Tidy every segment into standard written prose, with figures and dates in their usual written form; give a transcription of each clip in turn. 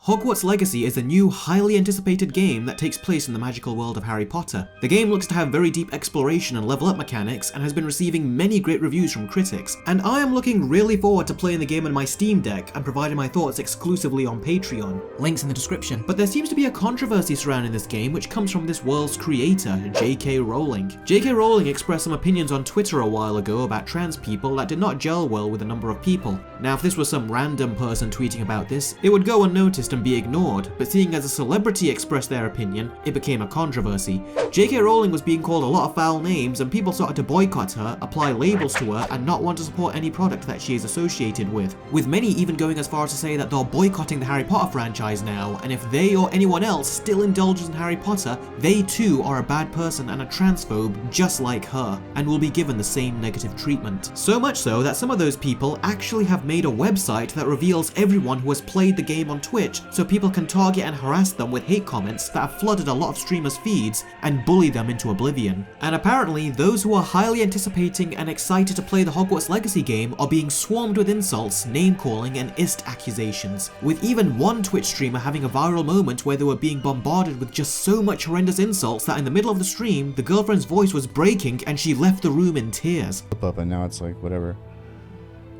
Hogwarts Legacy is a new, highly anticipated game that takes place in the magical world of Harry Potter. The game looks to have very deep exploration and level up mechanics and has been receiving many great reviews from critics, and I am looking really forward to playing the game on my Steam Deck and providing my thoughts exclusively on Patreon. Links in the description. But there seems to be a controversy surrounding this game which comes from this world's creator, JK Rowling. JK Rowling expressed some opinions on Twitter a while ago about trans people that did not gel well with a number of people. Now if this was some random person tweeting about this, it would go unnoticed and be ignored, but seeing as a celebrity expressed their opinion, it became a controversy. JK Rowling was being called a lot of foul names and people started to boycott her, apply labels to her, and not want to support any product that she is associated with many even going as far as to say that they're boycotting the Harry Potter franchise now, and if they or anyone else still indulges in Harry Potter, they too are a bad person and a transphobe just like her, and will be given the same negative treatment. So much so that some of those people actually have made a website that reveals everyone who has played the game on Twitch, so people can target and harass them with hate comments that have flooded a lot of streamers' feeds and bully them into oblivion. And apparently, those who are highly anticipating and excited to play the Hogwarts Legacy game are being swarmed with insults, name-calling, and ist accusations, with even one Twitch streamer having a viral moment where they were being bombarded with just so much horrendous insults that in the middle of the stream, the girlfriend's voice was breaking and she left the room in tears. And now it's like, whatever.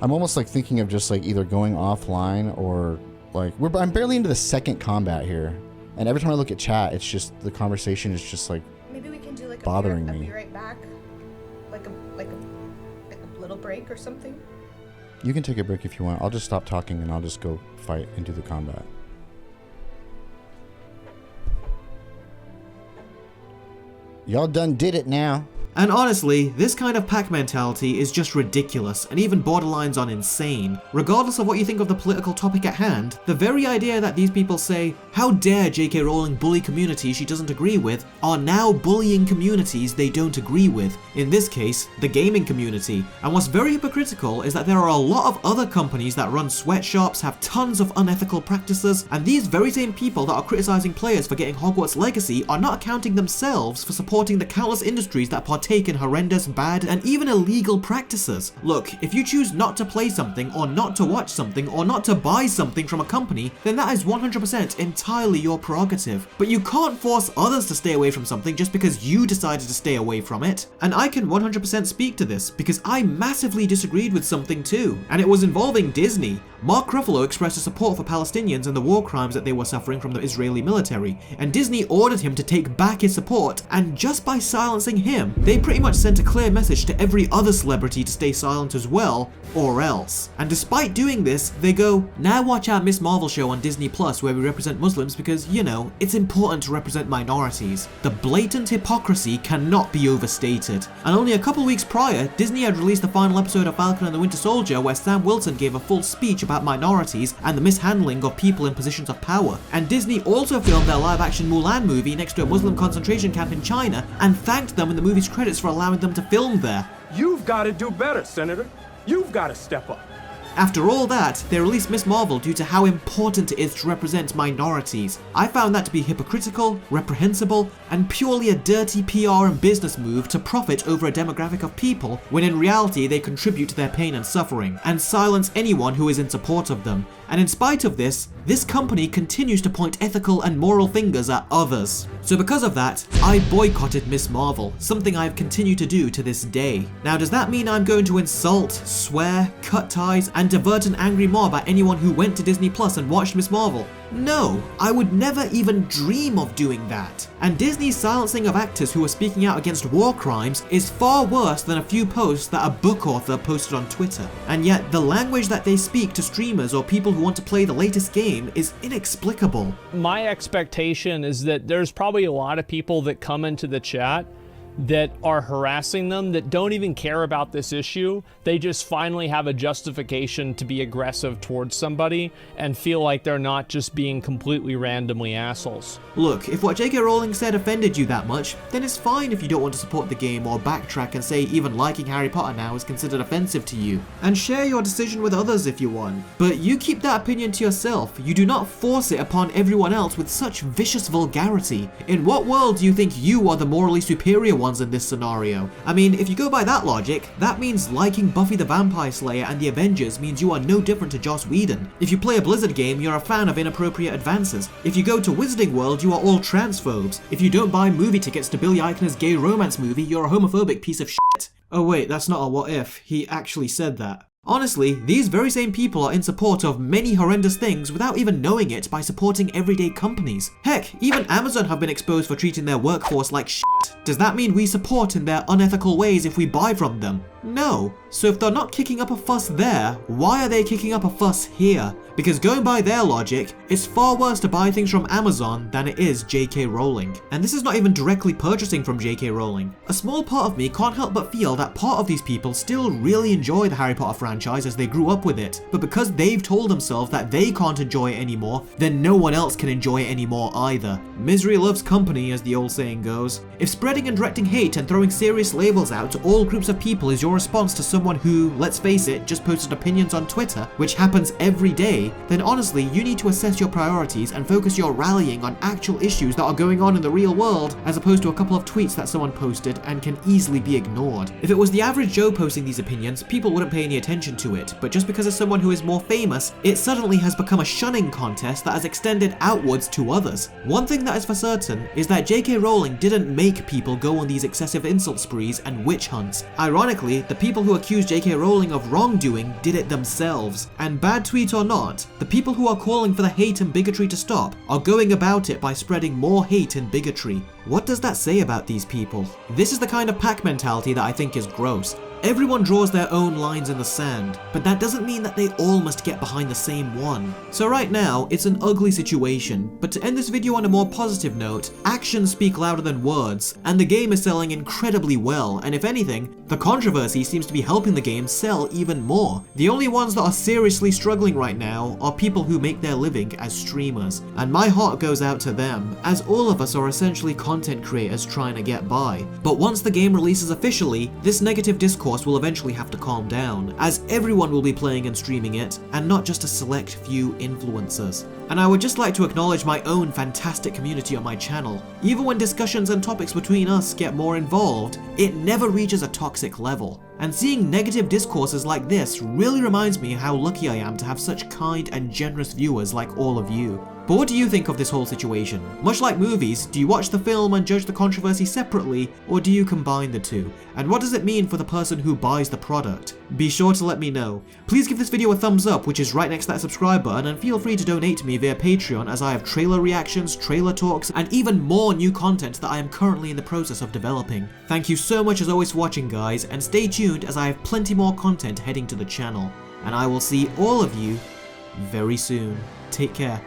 I'm almost like thinking of just like either going offline or like, I'm barely into the second combat here. And every time I look at chat, it's just, the conversation is just like, maybe we can do like bothering me. me. Be right back. Like a little break or something. You can take a break if you want. I'll just stop talking and I'll just go fight and do the combat. Y'all done did it now. And honestly, this kind of pack mentality is just ridiculous and even borderlines on insane. Regardless of what you think of the political topic at hand, the very idea that these people say, "How dare JK Rowling bully communities she doesn't agree with," are now bullying communities they don't agree with. In this case, the gaming community. And what's very hypocritical is that there are a lot of other companies that run sweatshops, have tons of unethical practices, and these very same people that are criticizing players for getting Hogwarts Legacy are not accounting themselves for supporting the countless industries that partake in horrendous, bad, and even illegal practices. Look, if you choose not to play something, or not to watch something, or not to buy something from a company, then that is 100% entirely your prerogative. But you can't force others to stay away from something just because you decided to stay away from it. And I can 100% speak to this, because I massively disagreed with something too, and it was involving Disney. Mark Ruffalo expressed his support for Palestinians and the war crimes that they were suffering from the Israeli military, and Disney ordered him to take back his support, and just by silencing him, they pretty much sent a clear message to every other celebrity to stay silent as well, or else. And despite doing this, they go, "Now watch our Miss Marvel show on Disney Plus where we represent Muslims because, you know, it's important to represent minorities." The blatant hypocrisy cannot be overstated. And only a couple weeks prior, Disney had released the final episode of Falcon and the Winter Soldier where Sam Wilson gave a full speech about minorities and the mishandling of people in positions of power. And Disney also filmed their live-action Mulan movie next to a Muslim concentration camp in China and thanked them in the movie's credits for allowing them to film there. You've got to do better, Senator. You've got to step up. After all that, they released Miss Marvel due to how important it is to represent minorities. I found that to be hypocritical, reprehensible, and purely a dirty PR and business move to profit over a demographic of people when in reality they contribute to their pain and suffering, and silence anyone who is in support of them. And in spite of this company continues to point ethical and moral fingers at others. So because of that, I boycotted Miss Marvel, something I have continued to do to this day. Now does that mean I'm going to insult, swear, cut ties, and divert an angry mob at anyone who went to Disney Plus and watched Miss Marvel? No, I would never even dream of doing that. And Disney's silencing of actors who are speaking out against war crimes is far worse than a few posts that a book author posted on Twitter. And yet, the language that they speak to streamers or people who want to play the latest game is inexplicable. My expectation is that there's probably a lot of people that come into the chat that are harassing them that don't even care about this issue. They just finally have a justification to be aggressive towards somebody and feel like they're not just being completely randomly assholes. Look, if what JK Rowling said offended you that much, then it's fine if you don't want to support the game or backtrack and say even liking Harry Potter now is considered offensive to you. And share your decision with others if you want. But you keep that opinion to yourself. You do not force it upon everyone else with such vicious vulgarity. In what world do you think you are the morally superior one ones in this scenario. I mean, if you go by that logic, that means liking Buffy the Vampire Slayer and the Avengers means you are no different to Joss Whedon. If you play a Blizzard game, you're a fan of inappropriate advances. If you go to Wizarding World, you are all transphobes. If you don't buy movie tickets to Billy Eichner's gay romance movie, you're a homophobic piece of shit. Oh wait, that's not a what if, he actually said that. Honestly, these very same people are in support of many horrendous things without even knowing it by supporting everyday companies. Heck, even Amazon have been exposed for treating their workforce like shit. Does that mean we support in their unethical ways if we buy from them? No. So if they're not kicking up a fuss there, why are they kicking up a fuss here? Because going by their logic, it's far worse to buy things from Amazon than it is JK Rowling. And this is not even directly purchasing from JK Rowling. A small part of me can't help but feel that part of these people still really enjoy the Harry Potter franchise as they grew up with it, but because they've told themselves that they can't enjoy it anymore, then no one else can enjoy it anymore either. Misery loves company, as the old saying goes. If spreading and directing hate and throwing serious labels out to all groups of people is your response to someone who, let's face it, just posted opinions on Twitter, which happens every day, then honestly, you need to assess your priorities and focus your rallying on actual issues that are going on in the real world, as opposed to a couple of tweets that someone posted and can easily be ignored. If it was the average Joe posting these opinions, people wouldn't pay any attention to it, but just because of someone who is more famous, it suddenly has become a shunning contest that has extended outwards to others. One thing that is for certain is that JK Rowling didn't make people go on these excessive insult sprees and witch hunts. Ironically, the people who accuse JK Rowling of wrongdoing did it themselves. And bad tweet or not, the people who are calling for the hate and bigotry to stop are going about it by spreading more hate and bigotry. What does that say about these people? This is the kind of pack mentality that I think is gross. Everyone draws their own lines in the sand, but that doesn't mean that they all must get behind the same one. So right now, it's an ugly situation, but to end this video on a more positive note, actions speak louder than words, and the game is selling incredibly well, and if anything, the controversy seems to be helping the game sell even more. The only ones that are seriously struggling right now are people who make their living as streamers, and my heart goes out to them, as all of us are essentially content creators trying to get by. But once the game releases officially, this negative discourse will eventually have to calm down, as everyone will be playing and streaming it, and not just a select few influencers. And I would just like to acknowledge my own fantastic community on my channel. Even when discussions and topics between us get more involved, it never reaches a toxic level. And seeing negative discourses like this really reminds me how lucky I am to have such kind and generous viewers like all of you. But what do you think of this whole situation? Much like movies, do you watch the film and judge the controversy separately, or do you combine the two? And what does it mean for the person who buys the product? Be sure to let me know. Please give this video a thumbs up, which is right next to that subscribe button, and feel free to donate to me via Patreon, as I have trailer reactions, trailer talks, and even more new content that I am currently in the process of developing. Thank you so much as always for watching, guys, and stay tuned as I have plenty more content heading to the channel. And I will see all of you very soon. Take care.